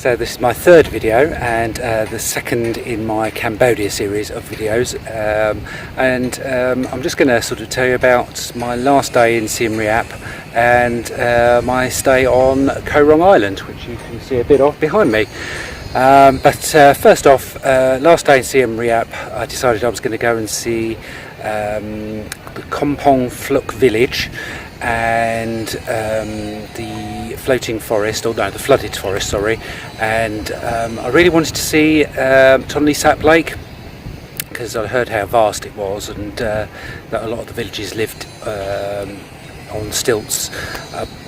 So this is my third video and the second in my Cambodia series of videos, I'm just going to sort of tell you about my last day in Siem Reap and my stay on Koh Rong Island, which you can see a bit of behind me. First off, last day in Siem Reap, I decided I was going to go and see the Kampong Phuoc village and the floating forest, or no, the flooded forest, sorry, and I really wanted to see Tonle Sap Lake because I heard how vast it was and that a lot of the villages lived on stilts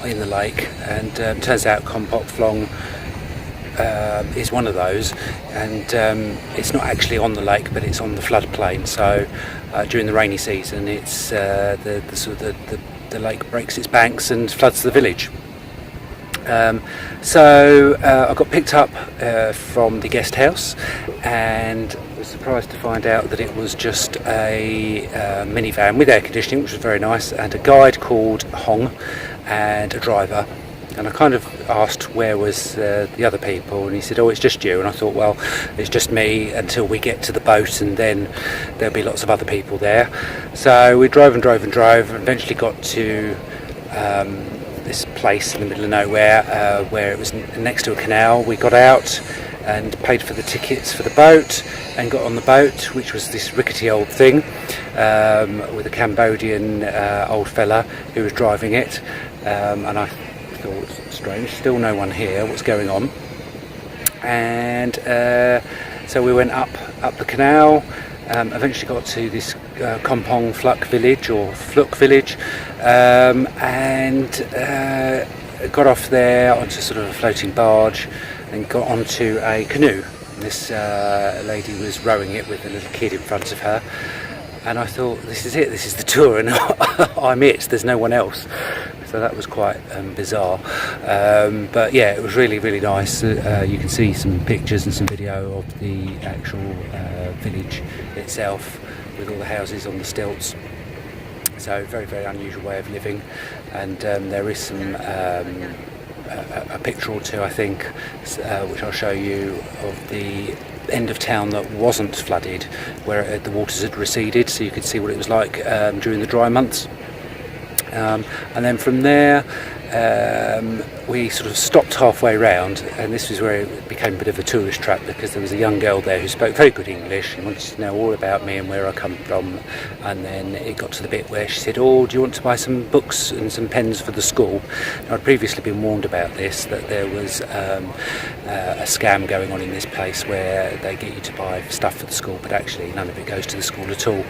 in the lake, and turns out Kampong Phuoc is one of those, and it's not actually on the lake but it's on the floodplain, so during the rainy season it's the lake breaks its banks and floods the village. I got picked up from the guest house and was surprised to find out that it was just a minivan with air conditioning, which was very nice, and a guide called Hong and a driver. And I kind of asked where was the other people, and he said, oh, it's just you. And I thought, well, it's just me until we get to the boat, and then there'll be lots of other people there. So we drove and eventually got to this place in the middle of nowhere where it was next to a canal. We got out and paid for the tickets for the boat and got on the boat, which was this rickety old thing with a Cambodian old fella who was driving it, and I thought, strange, still no one here, what's going on? And so we went up the canal, eventually got to this Kampong Phuoc village, or Phuoc village, and got off there onto sort of a floating barge and got onto a canoe. This lady was rowing it with a little kid in front of her, and I thought, this is it, this is the tour, and I'm it, there's no one else. So that was quite bizarre, but yeah, it was really, really nice. You can see some pictures and some video of the actual village itself with all the houses on the stilts. So very, very unusual way of living, and there is some a picture or two, I think, which I'll show you, of the end of town that wasn't flooded, where the waters had receded, so you could see what it was like during the dry months. And then from there we sort of stopped halfway round, and this was where it became a bit of a tourist trap, because there was a young girl there who spoke very good English and wanted to know all about me and where I come from. And then it got to the bit where she said, oh, do you want to buy some books and some pens for the school? Now, I'd previously been warned about this, that there was a scam going on in this place where they get you to buy stuff for the school, but actually none of it goes to the school at all,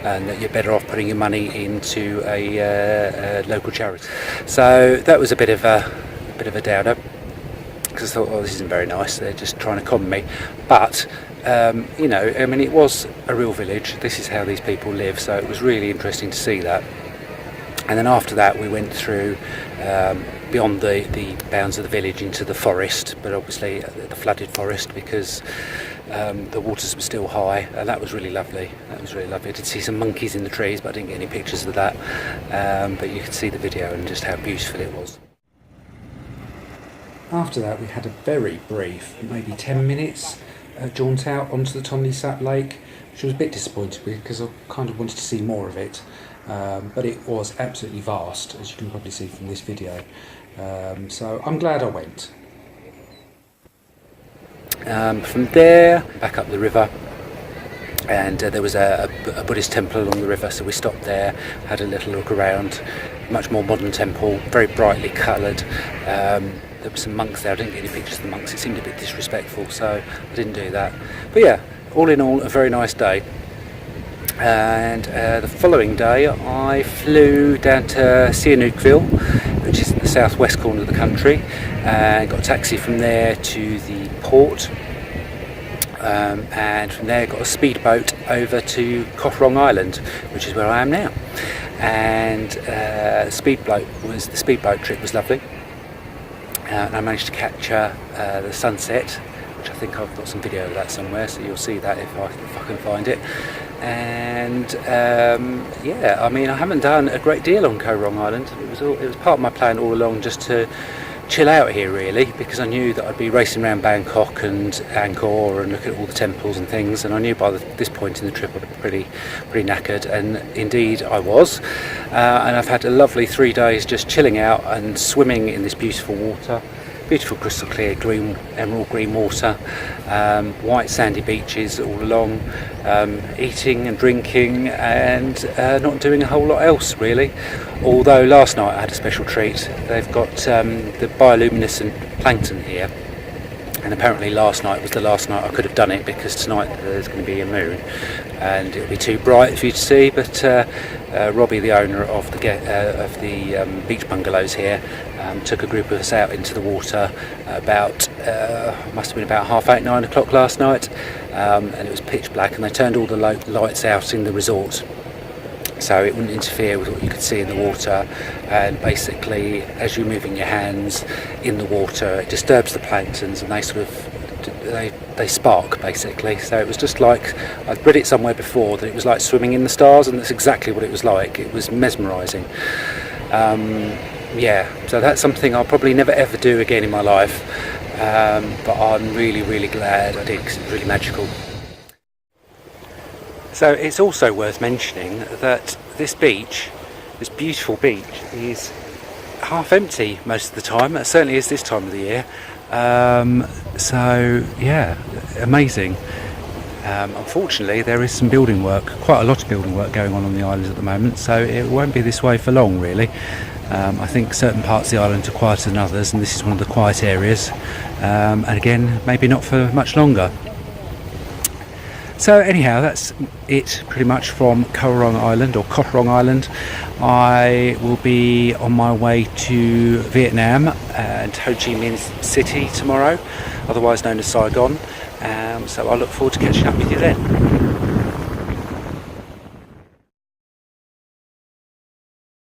and that you're better off putting your money into a local charity. So that was a bit of a downer, because I thought, oh, this isn't very nice, they're just trying to con me. But you know, I mean, it was a real village, this is how these people live, so it was really interesting to see that. And then after that we went through beyond the bounds of the village into the forest, but obviously the flooded forest, because the waters were still high, and that was really lovely. That was really lovely. I did see some monkeys in the trees, but I didn't get any pictures of that. But you could see the video and just how beautiful it was. After that, we had a very brief, maybe 10 minutes, jaunt out onto the Tonle Sap Lake, which I was a bit disappointed with because I kind of wanted to see more of it. But it was absolutely vast, as you can probably see from this video. So I'm glad I went. From there, back up the river, and there was a Buddhist temple along the river, so we stopped there, had a little look around. Much more modern temple, very brightly coloured. There were some monks there. I didn't get any pictures of the monks, it seemed a bit disrespectful, so I didn't do that. But yeah, all in all, a very nice day. And the following day I flew down to Sihanoukville, which is in the southwest corner of the country, and got a taxi from there to the port, and from there got a speedboat over to Koh Rong Island, which is where I am now. And the speedboat trip was lovely, and I managed to capture the sunset, which I think I've got some video of that somewhere, so you'll see that if I can find it. And yeah, I mean, I haven't done a great deal on Koh Rong Island. It was part of my plan all along, just to chill out here really, because I knew that I'd be racing around Bangkok and Angkor and look at all the temples and things, and I knew by this point in the trip I'd be pretty knackered, and indeed I was. And I've had a lovely 3 days just chilling out and swimming in this beautiful water. Beautiful crystal clear green, emerald green water, white sandy beaches all along, eating and drinking and not doing a whole lot else really. Although last night I had a special treat. They've got the bioluminescent plankton here, and apparently last night was the last night I could have done it, because tonight there's going to be a moon and it'll be too bright for you to see. But Robbie, the owner of the beach bungalows here, took a group of us out into the water about must have been about 8:30, 9 o'clock last night, and it was pitch black, and they turned all the lights out in the resort so it wouldn't interfere with what you could see in the water. And basically, as you're moving your hands in the water, it disturbs the planktons, and they sort of they spark basically. So it was just like, I've read it somewhere before that it was like swimming in the stars, and that's exactly what it was like. It was mesmerising. So that's something I'll probably never ever do again in my life, but I'm really glad I did, because it's really magical. So it's also worth mentioning that this beach, this beautiful beach, is half empty most of the time. It certainly is this time of the year. So yeah, amazing. Unfortunately, there is some building work, quite a lot of building work going on the island at the moment, so it won't be this way for long really. I think certain parts of the island are quieter than others, and this is one of the quiet areas, and again, maybe not for much longer. So anyhow, that's it pretty much from Koh Rong Island. I will be on my way to Vietnam and Ho Chi Minh City tomorrow, otherwise known as Saigon. So I look forward to catching up with you then.